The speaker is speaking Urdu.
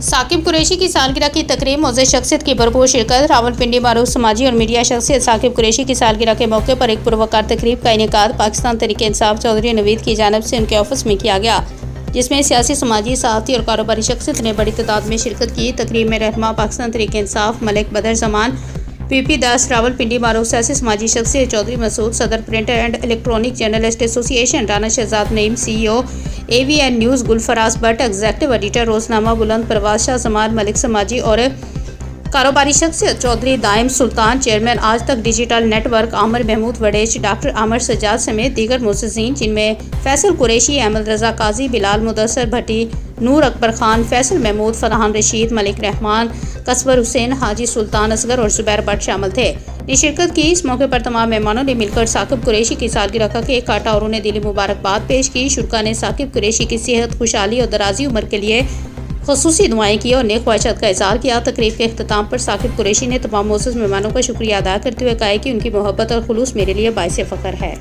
ثاقب قریشی کی سالگرہ کی تقریب معزز شخصیت کی بھرپور شرکت۔ راولپنڈی معروف سماجی اور میڈیا شخصیت ثاقب قریشی کی سالگرہ کے موقع پر ایک پروقار تقریب کا انعقاد پاکستان تحریک انصاف چودھری نوید کی جانب سے ان کے آفس میں کیا گیا، جس میں سیاسی، سماجی، صحافتی اور کاروباری شخصیت نے بڑی تعداد میں شرکت کی۔ تقریب میں رہنما پاکستان تحریک انصاف ملک بدر زمان، پی پی داس، راولپنڈی معروف سیاسی سماجی شخصیت چودھری مسعود، صدر printer and electronic journalist association Rana Shahzad Naeem, C E O A V N news Gul Faraz Butt, executive editor روزنامہ بلند پرواز شاہ زمان ملک، سماجی اور کاروباری شخصیت چودھری دائم سلطان، چیئرمین آج تک ڈیجیٹل نیٹ ورک عامر محمود وڑیچ، ڈاکٹر عامر سجاد سمیت دیگر معززین، جن میں فیصل قریشی، احمد رضا قاضی، بلال مدثر بھٹی، نور اکبر خان، فیصل محمود، فرحان رشید، ملک رحمان، قصور حسین، حاجی سلطان اصغر اور زبیر بٹ شامل تھے نے شرکت کی۔ اس موقع پر تمام مہمانوں نے مل کر ثاقب قریشی کی سالگرہ کا کیک کاٹا اور انہیں دلی مبارکباد پیش کی۔ شرکاء نے ثاقب قریشی کی صحت، خوشحالی اور درازی عمر کے لیے خصوصی دعائیں کی اور نیک خواہشات کا اظہار کیا۔ تقریب کے اختتام پر ثاقب قریشی نے تمام معزز مہمانوں کا شکریہ ادا کرتے ہوئے کہا کہ ان کی محبت اور خلوص میرے لیے باعث فخر ہے۔